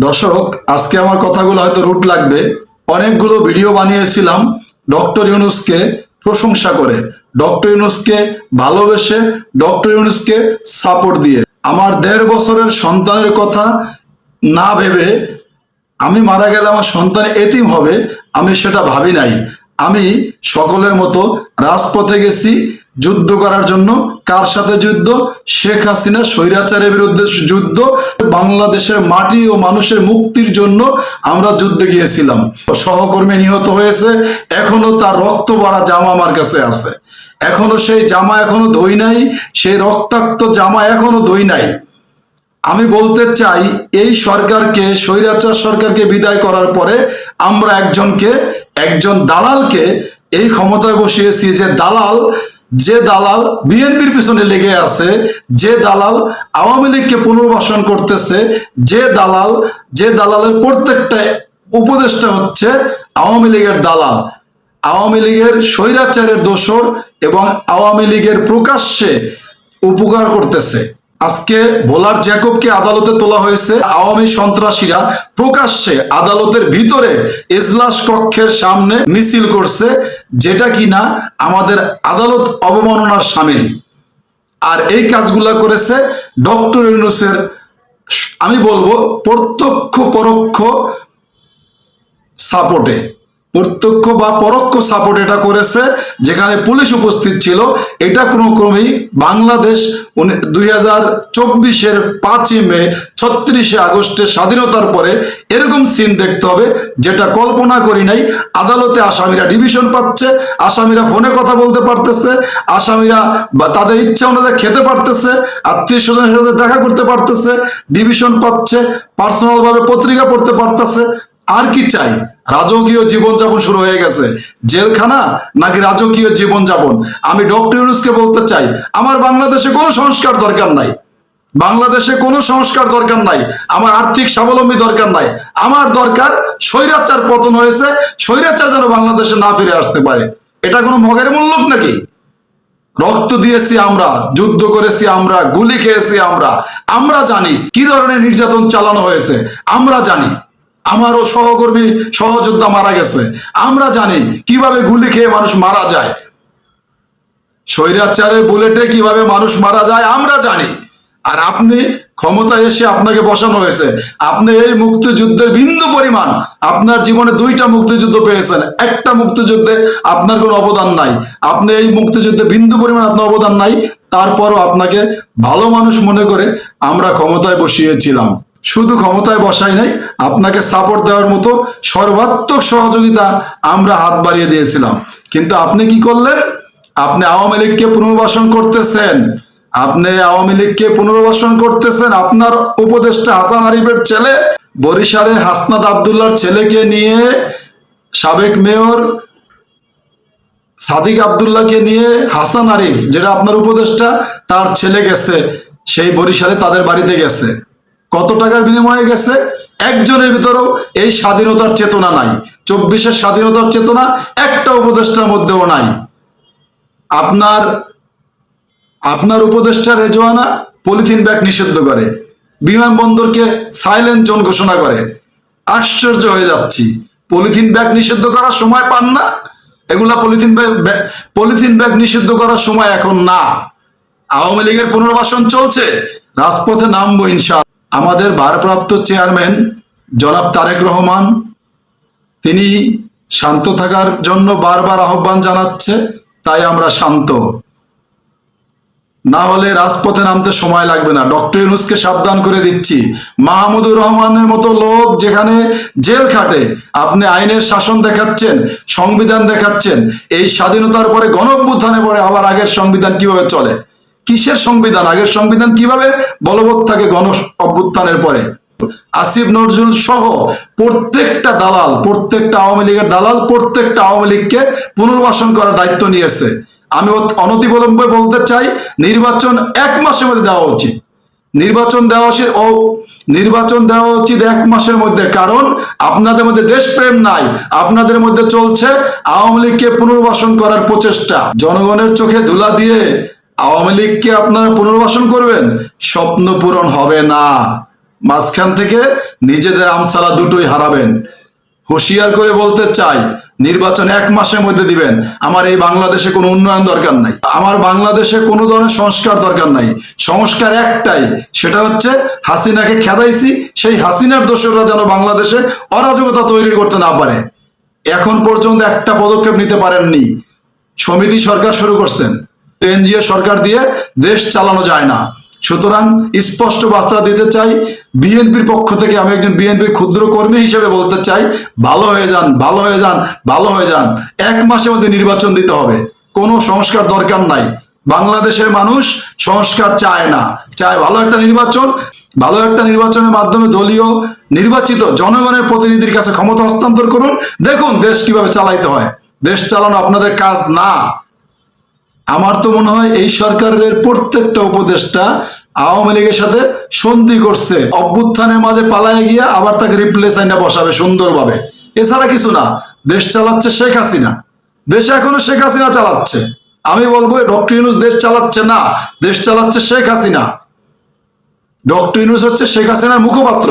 দর্শক, আজকে আমার কথাগুলো হয়তো রুট লাগবে। অনেকগুলো ভিডিও বানিয়েছিলাম ডক্টর ইউনূসকে প্রশংসা করে, ডক্টর ইউনূসকে ভালোবেসে, ডক্টর ইউনূসকে সাপোর্ট দিয়ে। আমার 1.5 বছরের সন্তানের কথা না ভেবে আমি মারা গেলে আমার সন্তান এতিম হবে, আমি সেটা ভাবি নাই। আমি সকলের মতো রাজপথে গেছি যুদ্ধ করার জন্য। কার সাথে যুদ্ধ? শেখ হাসিনা স্বৈরাচারের বিরুদ্ধে যুদ্ধ। বাংলাদেশের মাটি ও মানুষের মুক্তির জন্য আমরা যুদ্ধে গিয়েছিলাম। সহকর্মী নিহত হয়েছে, এখনো তার রক্ত ভরা জামা আমার কাছে আছে। এখনো সেই জামা এখনো ধুই নাই, সেই রক্তাক্ত জামা এখনো ধুই নাই। আমি বলতে চাই, এই সরকারকে, স্বৈরাচার সরকারকে বিদায় করার পরে আমরা একজন দালালকে এই ক্ষমতায় বসিয়েছি। যে দালাল বিএনপির পিছনে লেগে আছে, যে দালাল আওয়ামী লীগকে পুনর্বাসন করতেছে, যে দালালের প্রত্যেকটা উপদেষ্টা হচ্ছে আওয়ামী লীগের দালাল, আওয়ামী লীগের স্বৈরাচারের দোসর এবং আওয়ামী লীগের প্রকাশ্যে উপকার করতেছে। আজকে ভোলার জ্যাকবকে আদালতে তোলা হয়েছে। আওয়ামী সন্ত্রাসীরা প্রকাশ্যে আদালতের ভিতরে এজলাস কক্ষের সামনে মিছিল করছে, যেটা কিনা আমাদের আদালত অবমাননার শামিল। আর এই কাজগুলা করেছে ডক্টর ইউনূসের, আমি বলবো প্রত্যক্ষ পরোক্ষ সাপোর্টে, প্রত্যক্ষ বা পরোক্ষ সাপোর্ট এটা করেছে। যেখানে পুলিশ উপস্থিত ছিল, এটা কোনো ক্রমেই বাংলাদেশ 2024-এর 5ই মে 36শে আগস্টের স্বাধীনতার পরে এরকম সিন দেখতে হবে, যেটা কল্পনা করি নাই। আদালতে আসামিরা ডিভিশন পাচ্ছে, আসামিরা ফোনে কথা বলতে পারতেছে, আসামিরা তাদের ইচ্ছা অনুযায়ী খেতে পারতেছে, আত্মীয় স্বজনের সাথে দেখা করতে পারতেছে, ডিভিশন পাচ্ছে, পার্সোনাল ভাবে পত্রিকা পড়তে পারতেছে। আর কি চাই? রাজকীয় জীবনযাপন শুরু হয়ে গেছে। জেলখানা নাকি রাজকীয় জীবনযাপন? আমি ডক্টর ইউনূসকে বলতে চাই, আমার বাংলাদেশে কোনো সংস্কার দরকার নাই, বাংলাদেশে কোনো সংস্কার দরকার নাই, আমার আর্থিক স্বাবলম্বী দরকার নাই। আমার দরকার স্বৈরাচার পতন হয়েছে, স্বৈরাচার যেন বাংলাদেশে না ফিরে আসতে পারে। এটা কোনো মগের মূল্যক নাকি? রক্ত দিয়েছি আমরা, যুদ্ধ করেছি আমরা, গুলি খেয়েছি আমরা জানি কি ধরনের নির্যাতন চালানো হয়েছে, আমরা জানি। আমারও সহকর্মী সহযোদ্ধা মারা গেছে, আমরা জানি কিভাবে গুলি খেয়ে মানুষ মারা যায়, স্বৈরাচারের বুলেটে কিভাবে মানুষ মারা যায় আমরা জানি। আর আপনি ক্ষমতায় এসে আপনাকে বসানো হয়েছে, আপনি এই মুক্তিযুদ্ধের বিন্দু পরিমাণ, আপনার জীবনে 2টা মুক্তিযুদ্ধ পেয়েছেন, একটা মুক্তিযুদ্ধে আপনার কোনো অবদান নাই। আপনি এই মুক্তিযুদ্ধে বিন্দু পরিমাণ আপনার অবদান নাই, তারপরও আপনাকে ভালো মানুষ মনে করে আমরা ক্ষমতায় বসিয়েছিলাম। শুধু ক্ষমতায় বসাই নাই, আপনাকে সাপোর্ট দেওয়ার মতো সর্বাত্মক সহযোগিতা আমরা হাত বাড়িয়ে দিয়েছিলাম। কিন্তু আপনি কি করলেন? আপনি আওয়ামী লীগকে পুনর্বাসন করতেছেন, আপনার উপদেষ্টা হাসান আরিফের ছেলে, বরিশালে হাসনাত আবদুল্লাহর ছেলেকে নিয়ে, সাবেক মেয়র সাদিক আবদুল্লাহকে নিয়ে হাসান আরিফ, যেটা আপনার উপদেষ্টা, তার ছেলে গেছে সেই বরিশালে, তাদের বাড়িতে গেছে। কত টাকার বিনিময়ে গেছে? একজনের ভিতরেও এই স্বাধীনতার চেতনা নাই। 24-এর স্বাধীনতার চেতনা একটা উপদেষ্টার মধ্যেও নাই। আপনার উপদেষ্টা রেজওয়ানা পলিথিন ব্যাগ নিষিদ্ধ করে, বিমানবন্দরকে সাইলেন্ট জোন ঘোষণা করে। আশ্চর্য হয়ে যাচ্ছি, পলিথিন ব্যাগ নিষিদ্ধ করার সময় পান না। এগুলা পলিথিন ব্যাগ নিষিদ্ধ করার সময় এখন না। আওয়ামী লীগের পুনর্বাসন চলছে, রাজপথে নামবো ইনশাআল্লাহ। আমাদের ভারপ্রাপ্ত চেয়ারম্যান জনাব তারেক রহমান, তিনি শান্ত থাকার জন্য বারবার আহ্বান জানাচ্ছে, তাই আমরা শান্ত। না হলে রাজপথে নামতে সময় লাগবে না। ডক্টর ইউনূসকে সাবধান করে দিচ্ছি, মাহমুদুর রহমানের মতো লোক যেখানে জেল খাটে, আপনি আইনের শাসন দেখাচ্ছেন, সংবিধান দেখাচ্ছেন। এই স্বাধীনতার পরে, গণঅভ্যুত্থানের পরে আবার আগের সংবিধান কিভাবে চলে? কিসের সংবিধান? আগের সংবিধান কিভাবে বলবৎ থাকে গণ অভ্যুত্থানের পরে? আসিফ নজরুল সহ প্রত্যেকটা দালাল, প্রত্যেকটা আওয়ামী লীগের দালাল, প্রত্যেকটা আওয়ামী লীগকে পুনর্বাসন করার দায়িত্ব নিয়েছে। আমি অনতিবিলম্বে বলতে চাই, নির্বাচন 1 মাসের মধ্যে দেওয়া উচিত। নির্বাচন দেওয়া উচিত 1 মাসের মধ্যে। কারণ আপনাদের মধ্যে দেশপ্রেম নাই, আপনাদের মধ্যে চলছে আওয়ামী লীগকে পুনর্বাসন করার প্রচেষ্টা। জনগণের চোখে ধুলা দিয়ে আওয়ামী লীগকে আপনারা পুনর্বাসন করবেন, স্বপ্ন পূরণ হবে না। মাঝখান থেকে নিজেদের আমসালা দুটোই হারাবেন। হুঁশিয়ার করে বলতে চাই, নির্বাচন 1 মাসের মধ্যে দিবেন। আমার এই বাংলাদেশে কোনো উন্নয়ন দরকার নাই, আমার বাংলাদেশে কোনো ধরনের সংস্কার দরকার নাই। সংস্কার একটাই, সেটা হচ্ছে হাসিনাকে খেদাইছি, সেই হাসিনার দোষরা যেন বাংলাদেশে অরাজকতা তৈরি করতে না পারে। এখন পর্যন্ত একটা পদক্ষেপ নিতে পারেননি। সমিতি সরকার শুরু করছেন, এনজিও সরকার দিয়ে দেশ চালানো যায় না। সুতরাং স্পষ্ট বার্তা দিতে চাই, বিএনপির পক্ষ থেকে আমি একজন বিএনপির ক্ষুদ্র কর্মী হিসেবে বলতে চাই, ভালো হয়ে যান, ভালো হয়ে যান, ভালো হয়ে যান। 1 মাসের মধ্যে নির্বাচন দিতে হবে, কোনো সংস্কার দরকার নাই। বাংলাদেশের মানুষ সংস্কার চায় না, চায় ভালো একটা নির্বাচন। ভালো একটা নির্বাচনের মাধ্যমে দলীয় নির্বাচিত জনগণের প্রতিনিধির কাছে ক্ষমতা হস্তান্তর করুন, দেখুন দেশ কিভাবে চালাইতে হয়। দেশ চালানো আপনাদের কাজ না। আমার তো মনে হয় এই সরকারের প্রত্যেকটা উপদেষ্টা আওয়ামী লীগের সাথে সন্ধি করছে, অভ্যুত্থানের মাঝে পালায় গিয়ে আবার তাকে রিপ্লেস আইনা বসাবে সুন্দরভাবে। এছাড়া কিছু না। দেশ চালাচ্ছে শেখ হাসিনা, দেশে এখনো শেখ হাসিনা চালাচ্ছে। আমি বলবো ডক্টর ইউনূস দেশ চালাচ্ছে না, দেশ চালাচ্ছে শেখ হাসিনা। ডক্টর ইউনূস হচ্ছে শেখ হাসিনার মুখপাত্র।